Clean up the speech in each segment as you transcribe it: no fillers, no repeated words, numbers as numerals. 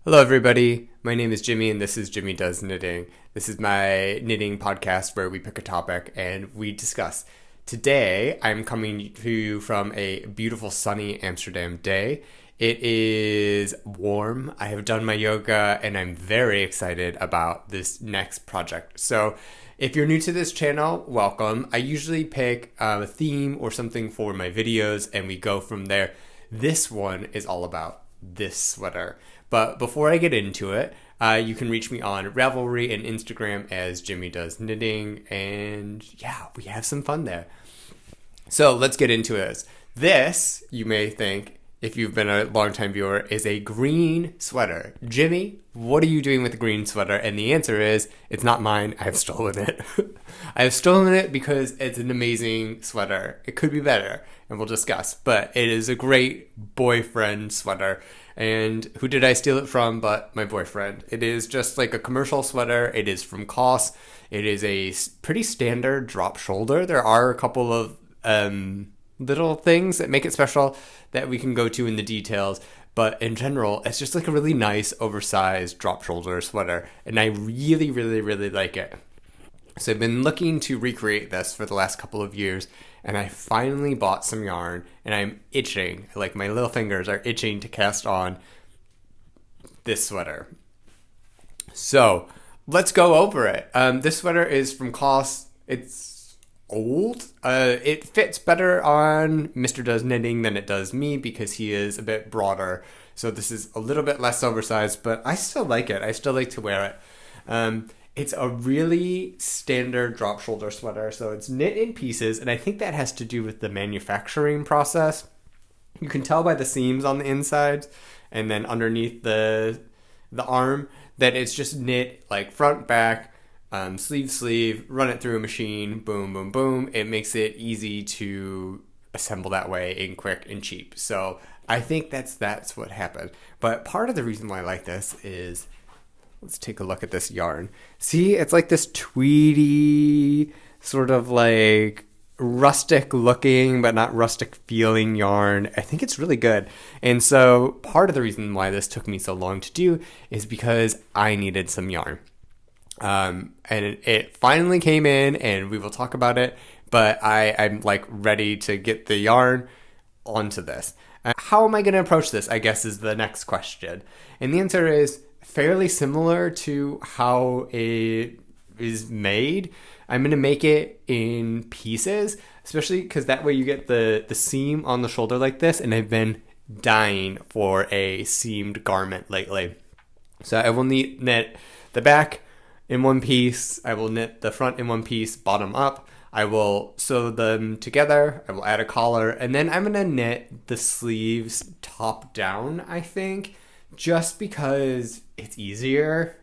Hello, everybody. My name is Jimmy, and this is Jimmy Does Knitting. This is my knitting podcast where we pick a topic and we discuss. Today, I'm coming to you from a beautiful sunny Amsterdam day. It is warm. I have done my yoga, and I'm very excited about this next project. So, if you're new to this channel, welcome. I usually pick a theme or something for my videos, and we go from there. This one is all about this sweater. But before I get into it, you can reach me on Ravelry and Instagram as Jimmy Does Knitting, and yeah, we have some fun there. So let's get into this. This, you may think, if you've been a longtime viewer, is a green sweater. Jimmy, what are you doing with the green sweater? And the answer is, it's not mine. I've stolen it. I have stolen it because it's an amazing sweater. It could be better, and we'll discuss. But it is a great boyfriend sweater. And who did I steal it from but my boyfriend? It is just like a commercial sweater. It is from COS. It is a pretty standard drop shoulder. There are a couple of little things that make it special that we can go to in the details. But in general, it's just like a really nice oversized drop shoulder sweater. And I really, really, really like it. So I've been looking to recreate this for the last couple of years, and I finally bought some yarn, and I'm itching, like my little fingers are itching to cast on this sweater. So let's go over it. This sweater is from COS. It's old. It fits better on Mr. Does Knitting than it does me because he is a bit broader. So this is a little bit less oversized, but I still like it. I still like to wear it. It's a really standard drop shoulder sweater, so it's knit in pieces, and I think that has to do with the manufacturing process. You can tell by the seams on the inside and then underneath the arm that it's just knit like front, back, sleeve, run it through a machine, boom, boom, boom. It makes it easy to assemble that way and quick and cheap. So I think that's what happened. But part of the reason why I like this is, let's take a look at this yarn. See, it's like this tweedy, sort of like rustic looking, but not rustic feeling yarn. I think it's really good. And so part of the reason why this took me so long to do is because I needed some yarn. And it finally came in, and we will talk about it, but I'm like ready to get the yarn onto this. How am I going to approach this, I guess, is the next question. And the answer is fairly similar to how it is made. I'm going to make it in pieces, especially because that way you get the seam on the shoulder like this, and I've been dying for a seamed garment lately. So I will knit the back in one piece, I will knit the front in one piece, bottom up. I will sew them together, I will add a collar, and then I'm going to knit the sleeves top down, I think, just because it's easier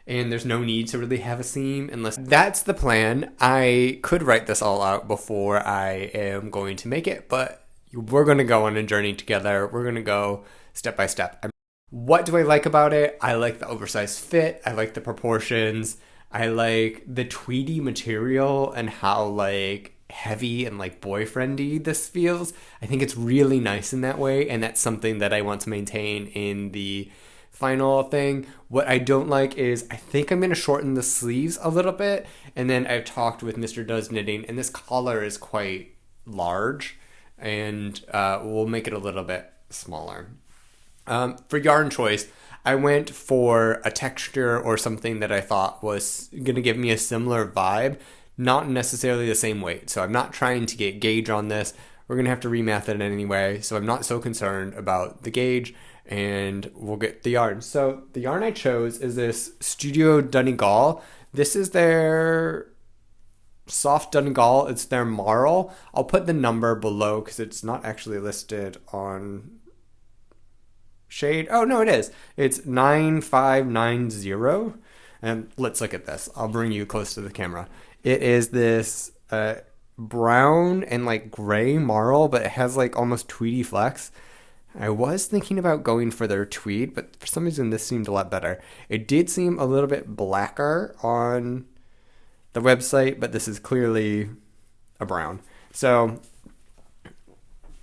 and there's no need to really have a seam unless that's the plan. I could write this all out before I am going to make it, but we're going to go on a journey together. We're going to go step by step. What do I like about it? I like the oversized fit. I like the proportions. I like the tweedy material and how like heavy and like boyfriendy this feels. I think it's really nice in that way, and that's something that I want to maintain in the final thing. What I don't like is I think I'm going to shorten the sleeves a little bit, and then I've talked with Mr. Does Knitting, and this collar is quite large, and we'll make it a little bit smaller. For yarn choice, I went for a texture or something that I thought was going to give me a similar vibe, not necessarily the same weight. So I'm not trying to get gauge on this. We're going to have to remath it anyway, so I'm not so concerned about the gauge, and we'll get the yarn. So the yarn I chose is this Studio Donegal. This is their soft Donegal. It's their Marl. I'll put the number below because it's not actually listed on shade. Oh, no, it is. It's 9590. And let's look at this. I'll bring you close to the camera. It is this brown and like gray marl, but it has like almost tweedy flecks. I was thinking about going for their tweed, but for some reason this seemed a lot better. It did seem a little bit blacker on the website, but this is clearly a brown. So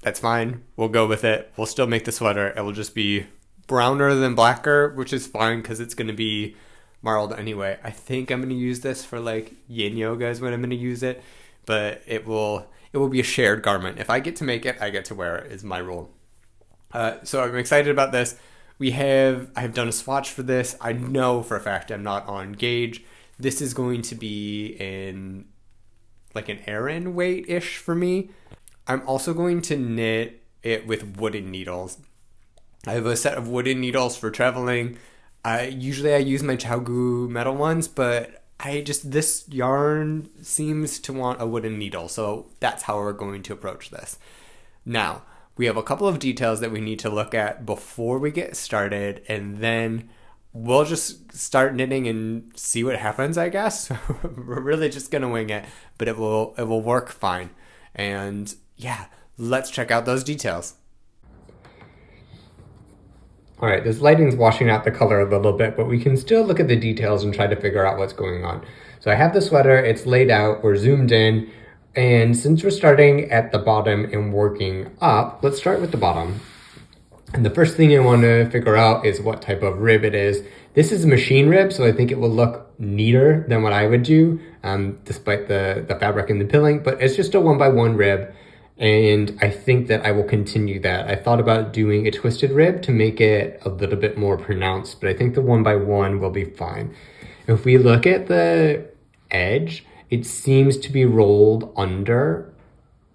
that's fine. We'll go with it. We'll still make the sweater. It will just be browner than blacker, which is fine because it's going to be marled anyway. I think I'm going to use this for like yin yoga is when I'm going to use it, but it will be a shared garment. If I get to make it, I get to wear it is my rule. So I'm excited about this. I have done a swatch for this. I know for a fact I'm not on gauge. This is going to be in like an Aran weight-ish for me. I'm also going to knit it with wooden needles. I have a set of wooden needles for traveling. Usually I use my Chaogu metal ones, but this yarn seems to want a wooden needle, so that's how we're going to approach this. Now, we have a couple of details that we need to look at before we get started, and then we'll just start knitting and see what happens, I guess. We're really just going to wing it, but it will work fine. And yeah, let's check out those details. All right, this lighting's washing out the color a little bit, but we can still look at the details and try to figure out what's going on. So I have the sweater, it's laid out, we're zoomed in, and since we're starting at the bottom and working up, let's start with the bottom. And the first thing I want to figure out is what type of rib it is. This is a machine rib, so I think it will look neater than what I would do, despite the fabric and the pilling, but it's just a 1x1 rib. And I think that I will continue that. I thought about doing a twisted rib to make it a little bit more pronounced, but I think the 1x1 will be fine. If we look at the edge, it seems to be rolled under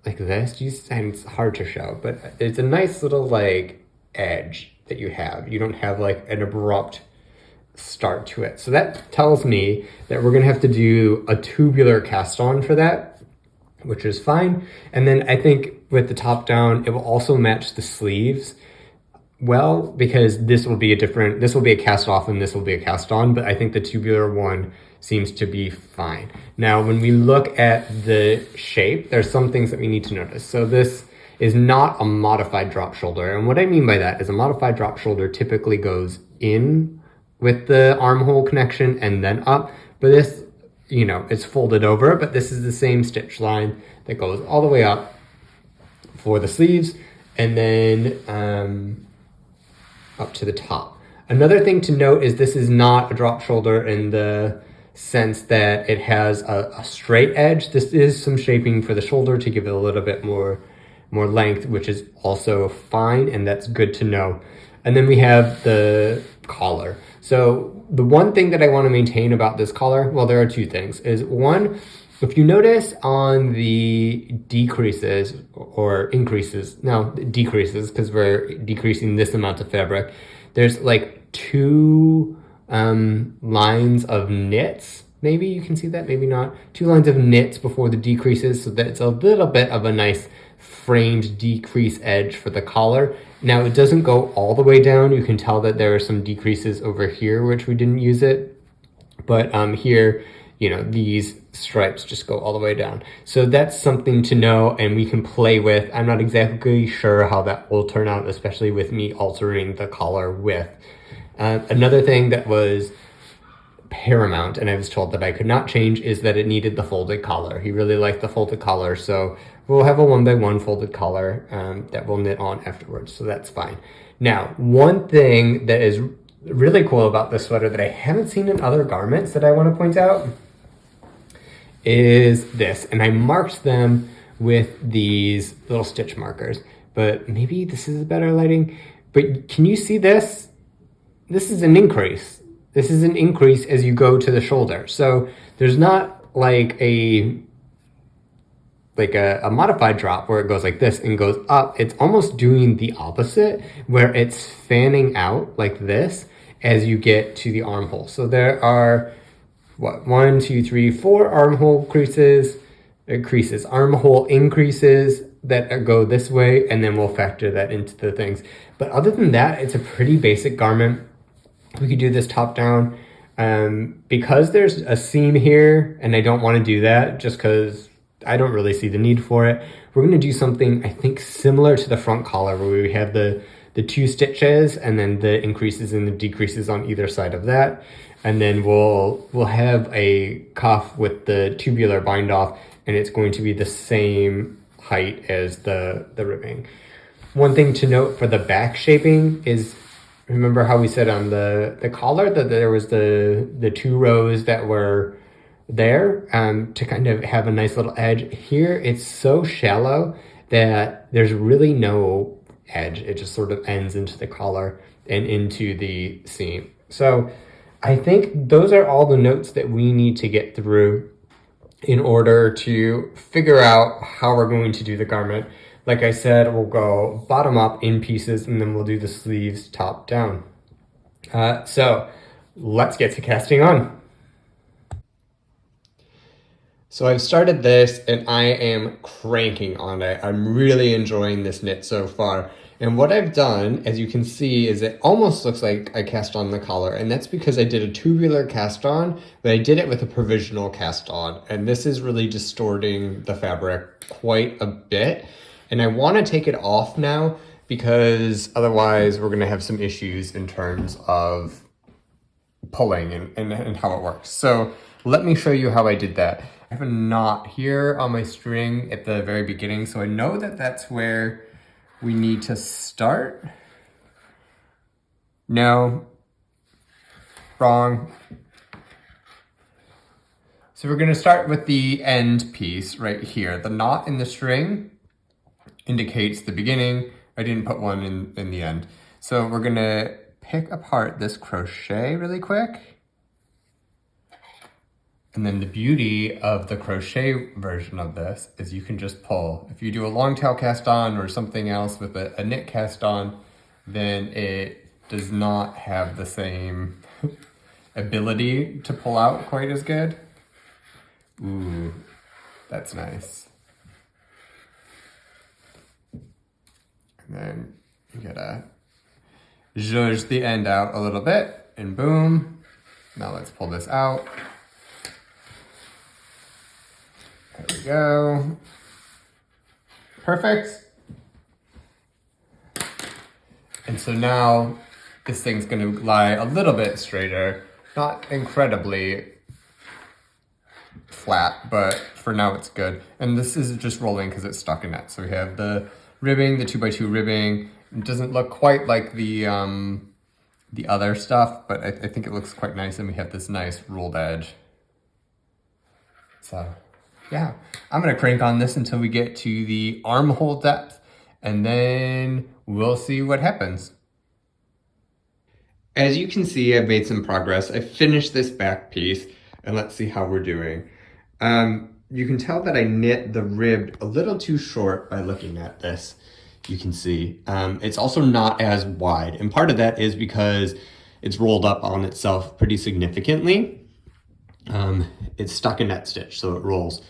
like this. And it's hard to show, but it's a nice little like edge that you have. You don't have like an abrupt start to it. So that tells me that we're gonna have to do a tubular cast on for that, which is fine. And then I think with the top down, it will also match the sleeves well, because this will be a cast off and this will be a cast on, but I think the tubular one seems to be fine. Now, when we look at the shape, there's some things that we need to notice. So this is not a modified drop shoulder. And what I mean by that is a modified drop shoulder typically goes in with the armhole connection and then up, but this, it's folded over, but this is the same stitch line that goes all the way up for the sleeves and then up to the top. Another thing to note is this is not a drop shoulder in the sense that it has a straight edge. This is some shaping for the shoulder to give it a little bit more length, which is also fine, and that's good to know. And then we have the collar. So the one thing that I want to maintain about this collar, well, there are two things, is one, if you notice on the decreases or increases, now decreases because we're decreasing this amount of fabric, there's like two lines of knits. Maybe you can see that, maybe not. Two lines of knits before the decreases, so that it's a little bit of a nice framed decrease edge for the collar. Now it doesn't go all the way down. You can tell that there are some decreases over here, which we didn't use it. But here, these stripes just go all the way down. So that's something to know and we can play with. I'm not exactly sure how that will turn out, especially with me altering the collar width. Another thing that was paramount, and I was told that I could not change, is that it needed the folded collar. He really liked the folded collar, so we'll have a 1x1 folded collar that we'll knit on afterwards, so that's fine. Now, one thing that is really cool about this sweater that I haven't seen in other garments that I want to point out is this, and I marked them with these little stitch markers, but maybe this is better lighting, but can you see this? This is an increase. This is an increase as you go to the shoulder. So there's not like a modified drop where it goes like this and goes up. It's almost doing the opposite, where it's fanning out like this as you get to the armhole. So there are, 1, 2, 3, 4 armhole armhole increases that go this way, and then we'll factor that into the things. But other than that, it's a pretty basic garment. We could do this top down. Because there's a seam here, and I don't want to do that just because I don't really see the need for it. We're going to do something, I think, similar to the front collar, where we have the 2 stitches and then the increases and the decreases on either side of that. And then we'll have a cuff with the tubular bind off, and it's going to be the same height as the ribbing. One thing to note for the back shaping is remember how we said on the collar that there was the two rows that were there to kind of have a nice little edge. Here it's so shallow that there's really no edge. It just sort of ends into the collar and into the seam. So I think those are all the notes that we need to get through in order to figure out how we're going to do the garment. Like I said, we'll go bottom up in pieces and then we'll do the sleeves top down. So let's get to casting on. So I've started this and I am cranking on it. I'm really enjoying this knit so far. And what I've done, as you can see, is it almost looks like I cast on the collar. And that's because I did a tubular cast on, but I did it with a provisional cast on. And this is really distorting the fabric quite a bit. And I want to take it off now because otherwise we're going to have some issues in terms of pulling and how it works. So let me show you how I did that. I have a knot here on my string at the very beginning, so I know that that's where we need to start. No, wrong. So we're going to start with the end piece right here. The knot in the string indicates the beginning. I didn't put one in the end. So we're going to pick apart this crochet really quick. And then the beauty of the crochet version of this is you can just pull. If you do a long tail cast on or something else with a knit cast on, then it does not have the same ability to pull out quite as good. Ooh, that's nice. And then you gotta zhuzh the end out a little bit and boom. Now let's pull this out. There we go. Perfect. And so now this thing's gonna lie a little bit straighter, not incredibly flat, but for now it's good. And this is just rolling because it's stuck in it. So we have the ribbing, the 2x2 ribbing. It doesn't look quite like the other stuff, but I think it looks quite nice. And we have this nice ruled edge. So yeah, I'm gonna crank on this until we get to the armhole depth and then we'll see what happens. As you can see, I've made some progress. I finished this back piece and let's see how we're doing. You can tell that I knit the rib a little too short by looking at this. You can see it's also not as wide. And part of that is because it's rolled up on itself pretty significantly. It's stuck in that stitch, so it rolls.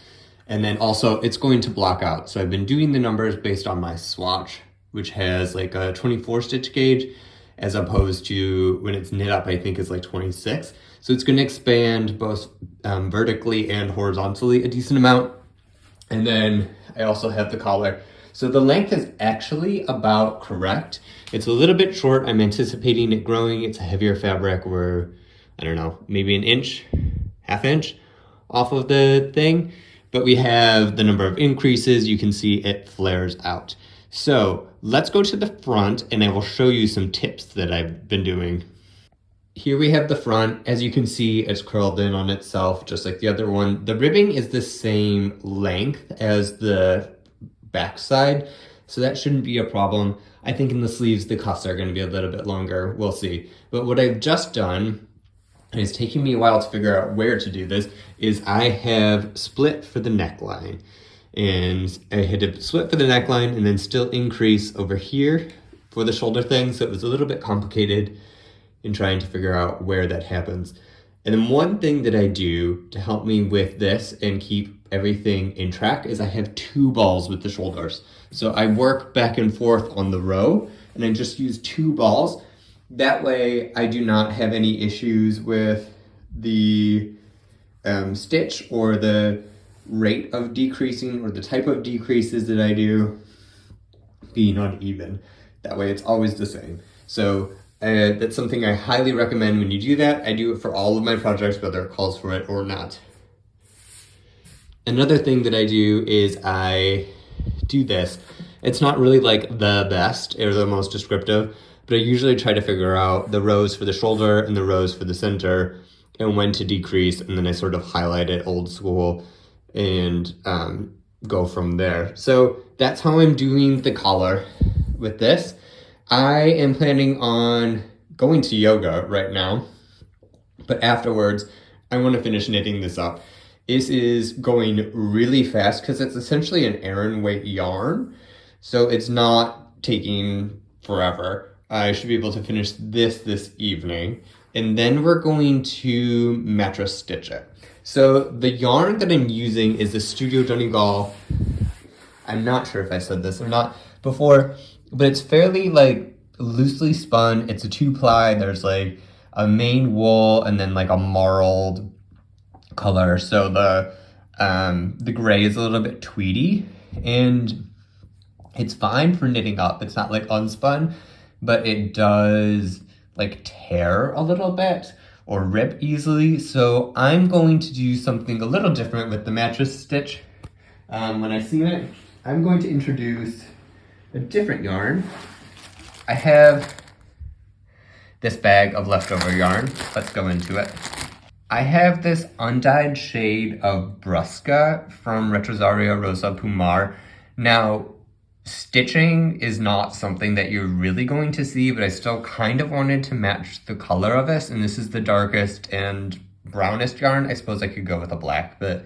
And then also it's going to block out. So I've been doing the numbers based on my swatch, which has like a 24 stitch gauge, as opposed to when it's knit up, I think is like 26. So it's going to expand both vertically and horizontally a decent amount. And then I also have the collar. So the length is actually about correct. It's a little bit short. I'm anticipating it growing. It's a heavier fabric. We're, I don't know, maybe an inch, half inch off of the thing. But we have the number of increases. You can see it flares out. So let's go to the front and I will show you some tips that I've been doing. Here we have the front. As you can see, it's curled in on itself, just like the other one. The ribbing is the same length as the back side, so that shouldn't be a problem. I think in the sleeves, the cuffs are gonna be a little bit longer. We'll see. But what I've just done, and it's taking me a while to figure out where to do this, is I have split for the neckline. And I had to split for the neckline and then still increase over here for the shoulder thing. So it was a little bit complicated in trying to figure out where that happens. And then one thing that I do to help me with this and keep everything in track is I have two balls with the shoulders. So I work back and forth on the row and I just use two balls. That way I do not have any issues with the stitch or the rate of decreasing or the type of decreases that I do being uneven. That way it's always the same. So that's something I highly recommend when you do that. I do it for all of my projects, whether it calls for it or not. Another thing that I do is I do this. It's not really like the best or the most descriptive, but I usually try to figure out the rows for the shoulder and the rows for the center and when to decrease, and then I sort of highlight it old school and go from there. So that's how I'm doing the collar with this. I am planning on going to yoga right now, but afterwards I want to finish knitting this up. This is going really fast because it's essentially an Aran weight yarn, so it's not taking forever. I should be able to finish this evening, and then we're going to mattress stitch it. So the yarn that I'm using is the Studio Donegal. I'm not sure if I said this or not before, but it's fairly like loosely spun. It's a 2-ply. There's like a main wool and then like a marled color. So the gray is a little bit tweedy, and it's fine for knitting up. It's not like unspun, but it does like tear a little bit or rip easily. So I'm going to do something a little different with the mattress stitch. When I see it, I'm going to introduce a different yarn. I have this bag of leftover yarn. Let's go into it. I have this undyed shade of Brusca from Retrosario Rosa Pumar. Now, stitching is not something that you're really going to see, but I still kind of wanted to match the color of this, and this is the darkest and brownest yarn. I suppose I could go with a black, but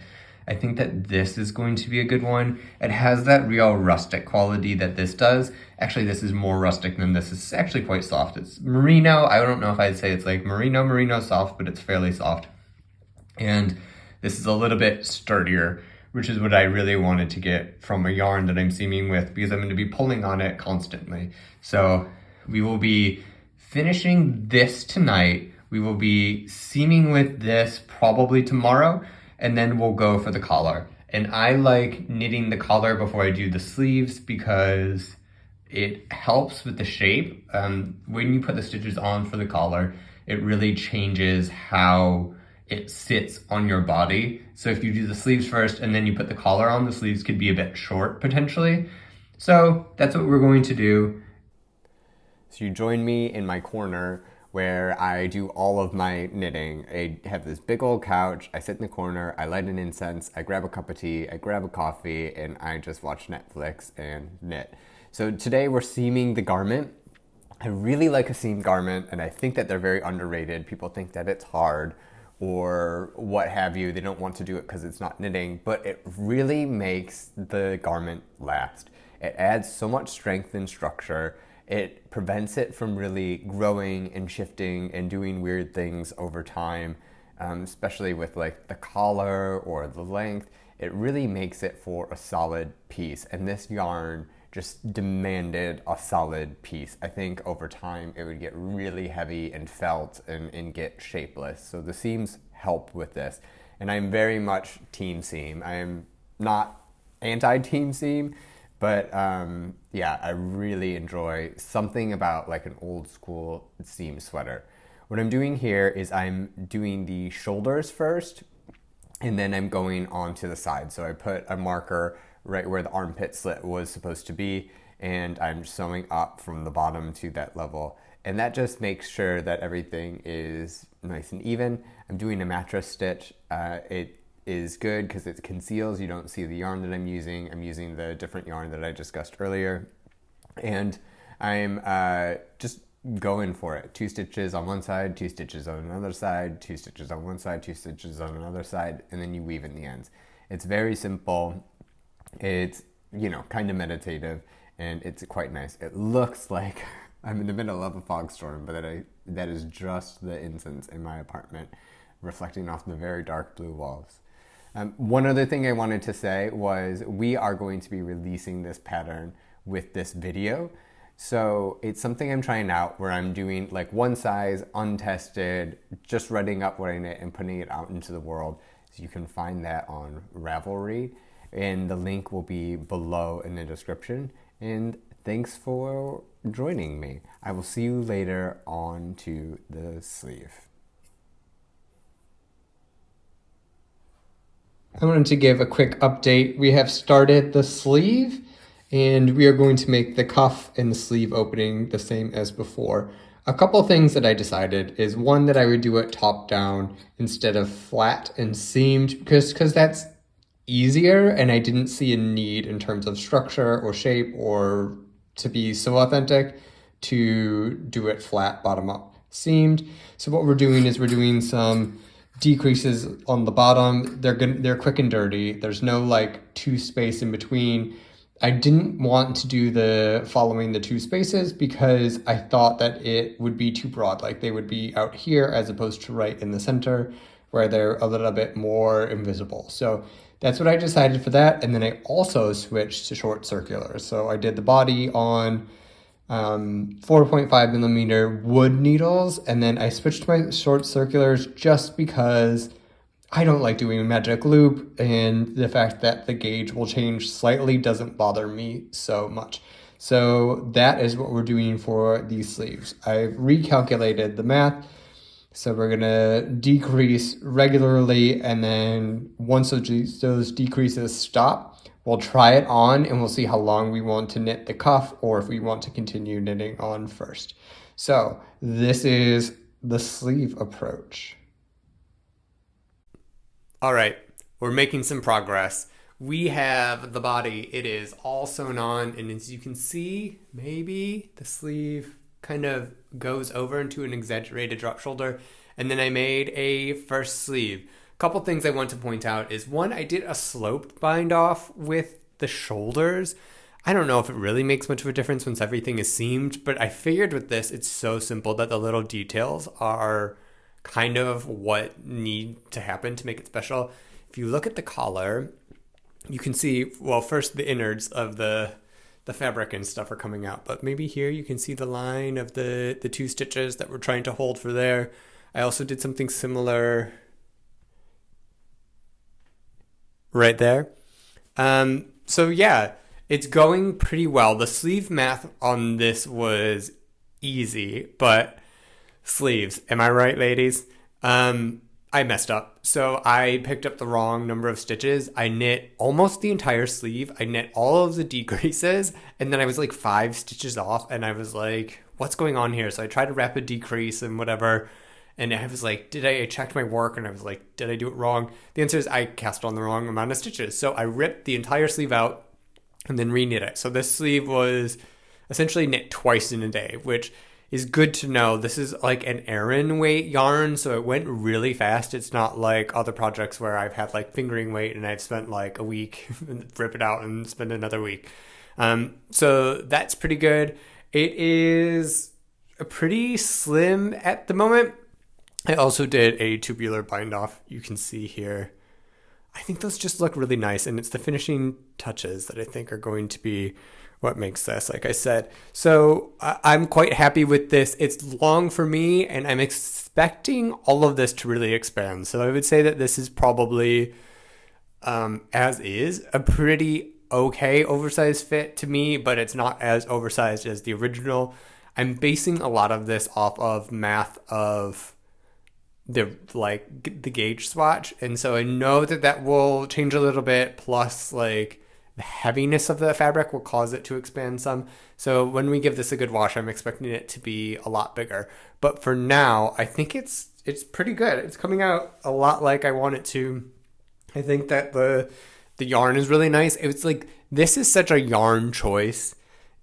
I think that this is going to be a good one. It has that real rustic quality that this does. Actually, this is more rustic than this. It's actually quite soft. It's merino. I don't know if I'd say it's like merino soft, but it's fairly soft. And this is a little bit sturdier, which is what I really wanted to get from a yarn that I'm seaming with, because I'm going to be pulling on it constantly. So we will be finishing this tonight. We will be seaming with this probably tomorrow, and then we'll go for the collar. And I like knitting the collar before I do the sleeves because it helps with the shape. When you put the stitches on for the collar, it really changes how it sits on your body. So if you do the sleeves first and then you put the collar on, the sleeves could be a bit short potentially. So that's what we're going to do. So you join me in my corner where I do all of my knitting. I have this big old couch, I sit in the corner, I light an incense, I grab a cup of tea, I grab a coffee, and I just watch Netflix and knit. So today we're seaming the garment. I really like a seamed garment, and I think that they're very underrated. People think that it's hard or what have you. They don't want to do it because it's not knitting, but it really makes the garment last. It adds so much strength and structure. It prevents it from really growing and shifting and doing weird things over time, especially with like the collar or the length. It really makes it for a solid piece, and this yarn just demanded a solid piece. I think over time it would get really heavy and felt and get shapeless. So the seams help with this. And I'm very much team seam. I am not anti-team seam, but yeah, I really enjoy something about like an old school seam sweater. What I'm doing here is I'm doing the shoulders first, and then I'm going on to the side. So I put a marker right where the armpit slit was supposed to be, and I'm sewing up from the bottom to that level. And that just makes sure that everything is nice and even. I'm doing a mattress stitch. It is good because it conceals. You don't see the yarn that I'm using. I'm using the different yarn that I discussed earlier. And I'm just going for it. 2 stitches on one side, 2 stitches on another side, 2 stitches on one side, 2 stitches on another side, and then you weave in the ends. It's very simple. It's, kind of meditative, and it's quite nice. It looks like I'm in the middle of a fog storm, but that is just the incense in my apartment reflecting off the very dark blue walls. One other thing I wanted to say was we are going to be releasing this pattern with this video. So it's something I'm trying out where I'm doing like one size, untested, just writing up what I knit and putting it out into the world. So you can find that on Ravelry, and the link will be below in the description. And thanks for joining me. I will see you later on to the sleeve. I wanted to give a quick update. We have started the sleeve, And we are going to make the cuff and the sleeve opening the same as before. A couple things that I decided is one, that I would do it top down instead of flat and seamed, because that's easier, and I didn't see a need in terms of structure or shape or to be so authentic to do it flat bottom up seamed. So what we're doing is we're doing some decreases on the bottom. They're quick and dirty. There's no like two space in between. I didn't want to do the following the two spaces because I thought that it would be too broad. Like they would be out here as opposed to right in the center where they're a little bit more invisible. So that's what I decided for that. And then I also switched to short circular. So I did the body on 4.5 millimeter wood needles. And then I switched to my short circulars just because I don't like doing a magic loop, and the fact that the gauge will change slightly doesn't bother me so much. So that is what we're doing for these sleeves. I recalculated the math. So we're gonna decrease regularly, and then once those decreases stop, we'll try it on and we'll see how long we want to knit the cuff or if we want to continue knitting on first. So this is the sleeve approach. All right, we're making some progress. We have the body, it is all sewn on, and as you can see, maybe the sleeve kind of goes over into an exaggerated drop shoulder. And then I made a first sleeve. A couple things I want to point out is one, I did a sloped bind off with the shoulders. I don't know if it really makes much of a difference once everything is seamed, but I figured with this, it's so simple that the little details are kind of what need to happen to make it special. If you look at the collar, you can see, well, first the innards of the fabric and stuff are coming out, but maybe here you can see the line of the two stitches that we're trying to hold for there. I also did something similar right there. So yeah, it's going pretty well. The sleeve math on this was easy, but sleeves, am I right, ladies? I messed up. So I picked up the wrong number of stitches. I knit almost the entire sleeve. I knit all of the decreases, and then I was like 5 stitches off, and I was like, what's going on here? So I tried to wrap a decrease and whatever, and I was like, I checked my work, and I was like, did I do it wrong? The answer is I cast on the wrong amount of stitches. So I ripped the entire sleeve out and then re-knit it. So this sleeve was essentially knit twice in a day, which is good to know. This is like an Aran weight yarn, so it went really fast. It's not like other projects where I've had like fingering weight and I've spent like a week and rip it out and spend another week. So that's pretty good. It is pretty slim at the moment. I also did a tubular bind off. You can see here. I think those just look really nice, and it's the finishing touches that I think are going to be what makes this, like I said. So I'm quite happy with this. It's long for me, and I'm expecting all of this to really expand. So I would say that this is probably, as is, a pretty okay oversized fit to me, but it's not as oversized as the original. I'm basing a lot of this off of math of the gauge swatch, and so I know that will change a little bit, plus like the heaviness of the fabric will cause it to expand some. So when we give this a good wash, I'm expecting it to be a lot bigger, but for now I think it's pretty good. It's coming out a lot like I want it to. I think that the yarn is really nice. It's like, this is such a yarn choice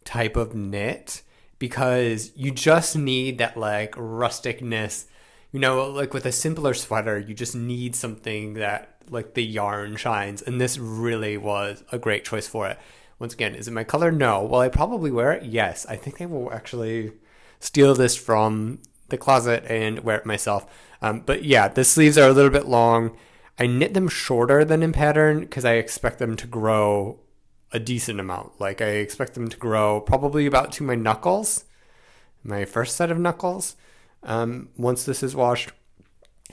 type of knit because you just need that like rusticness. You know, like with a simpler sweater, you just need something that like the yarn shines. And this really was a great choice for it. Once again, is it my color? No. Will I probably wear it? Yes. I think I will actually steal this from the closet and wear it myself. But yeah, the sleeves are a little bit long. I knit them shorter than in pattern because I expect them to grow a decent amount. Like I expect them to grow probably about to my knuckles, my first set of knuckles. Once this is washed,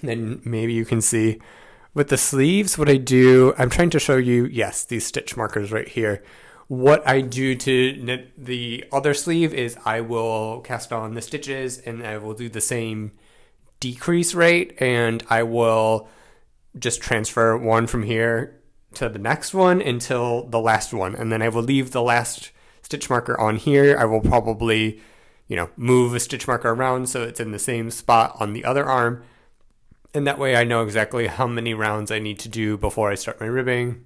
then maybe you can see with the sleeves what I do. I'm trying to show you, yes, these stitch markers right here. What I do to knit the other sleeve is I will cast on the stitches and I will do the same decrease rate, and I will just transfer one from here to the next one until the last one. And then I will leave the last stitch marker on here. I will probably, move a stitch marker around so it's in the same spot on the other arm. And that way I know exactly how many rounds I need to do before I start my ribbing.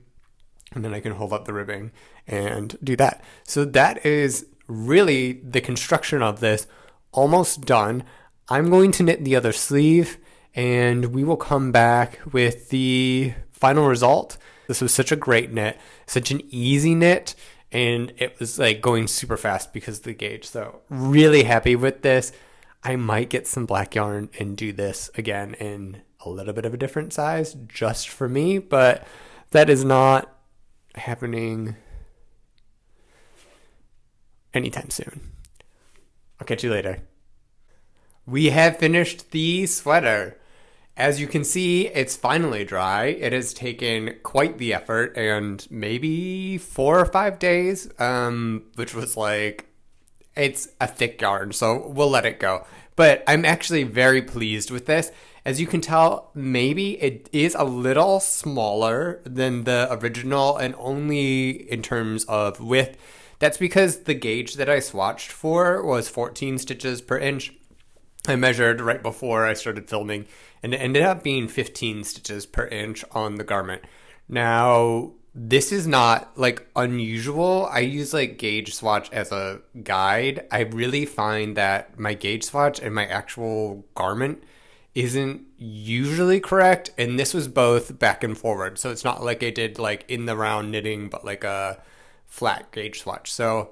And then I can hold up the ribbing and do that. So that is really the construction of this almost done. I'm going to knit the other sleeve and we will come back with the final result. This was such a great knit, such an easy knit, and it was like going super fast because of the gauge. So really happy with this. I might get some black yarn and do this again in a little bit of a different size just for me, but that is not happening anytime soon. I'll catch you later. We have finished the sweater. As you can see, it's finally dry. It has taken quite the effort and maybe 4 or 5 days, which was it's a thick yarn, so we'll let it go. But I'm actually very pleased with this. As you can tell, maybe it is a little smaller than the original and only in terms of width. That's because the gauge that I swatched for was 14 stitches per inch. I measured right before I started filming, and it ended up being 15 stitches per inch on the garment. Now, this is not unusual. I use gauge swatch as a guide. I really find that my gauge swatch and my actual garment isn't usually correct, and this was both back and forward. So it's not like I did in the round knitting, but a flat gauge swatch. So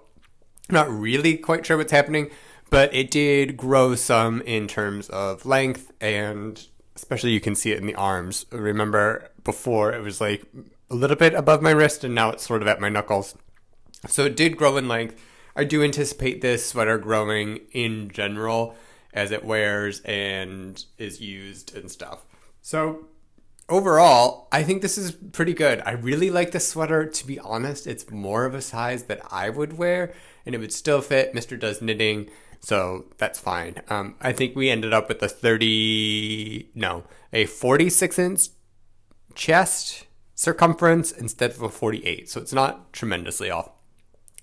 I'm not really quite sure what's happening. But it did grow some in terms of length, and especially you can see it in the arms. Remember before it was a little bit above my wrist and now it's sort of at my knuckles. So it did grow in length. I do anticipate this sweater growing in general as it wears and is used and stuff. So overall, I think this is pretty good. I really like this sweater. To be honest, it's more of a size that I would wear and it would still fit Mr. Does Knitting. So that's fine. I think we ended up with a 46-inch chest circumference instead of a 48. So it's not tremendously off.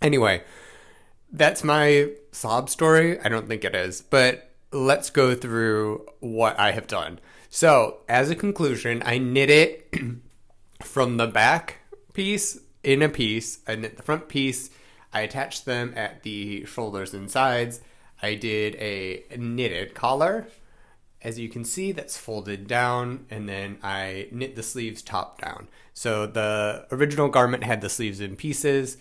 Anyway, that's my sob story. I don't think it is, but let's go through what I have done. So as a conclusion, I knit it from the back piece in a piece. I knit the front piece. I attached them at the shoulders and sides. I did a knitted collar. As you can see, that's folded down, and then I knit the sleeves top down. So the original garment had the sleeves in pieces,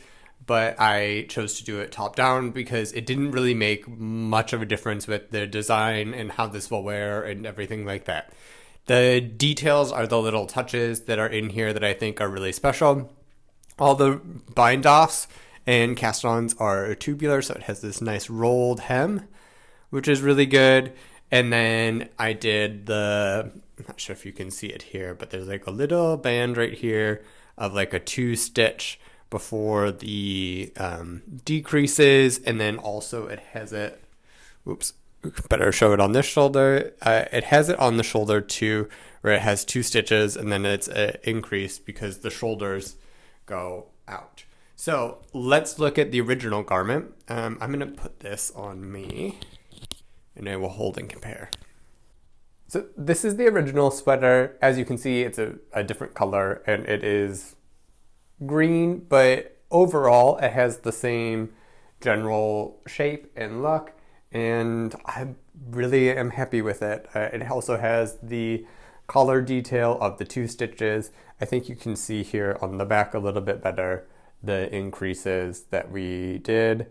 but I chose to do it top down because it didn't really make much of a difference with the design and how this will wear and everything like that. The details are the little touches that are in here that I think are really special. All the bind offs and cast-ons are tubular, so it has this nice rolled hem, which is really good. And then I did I'm not sure if you can see it here, but there's a little band right here of a 2-stitch before the decreases. And then also it has it, better show it on this shoulder. It has it on the shoulder too, where it has 2 stitches and then it's an increase because the shoulders go out. So let's look at the original garment. I'm going to put this on me and I will hold and compare. So this is the original sweater. As you can see, it's a different color and it is green, but overall it has the same general shape and look, and I really am happy with it. It also has the collar detail of the 2 stitches. I think you can see here on the back a little bit better the increases that we did.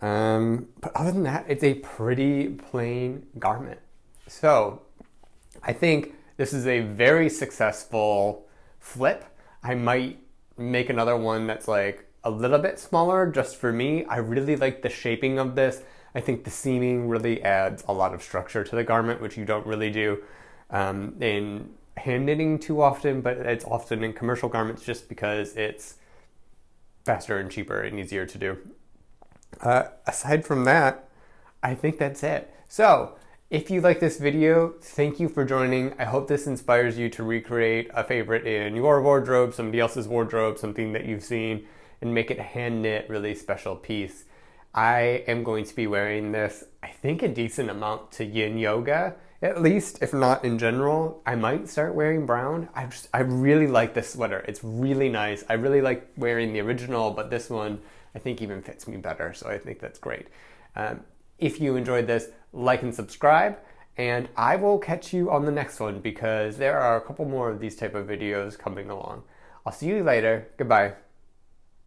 But other than that, it's a pretty plain garment. So I think this is a very successful flip. I might make another one that's a little bit smaller just for me. I really like the shaping of this. I think the seaming really adds a lot of structure to the garment, which you don't really do in hand knitting too often, but it's often in commercial garments just because it's faster and cheaper and easier to do. Aside from that, I think that's it. So If you like this video, thank you for joining. I hope this inspires you to recreate a favorite in your wardrobe, somebody else's wardrobe, something that you've seen, and make it a hand-knit, really special piece. I am going to be wearing this, I think, a decent amount to yin yoga, at least, if not in general. I might start wearing brown. I really like this sweater. It's really nice. I really like wearing the original, but this one I think even fits me better, so I think that's great. If you enjoyed this, like and subscribe, and I will catch you on the next one because there are a couple more of these type of videos coming along. I'll see you later. Goodbye.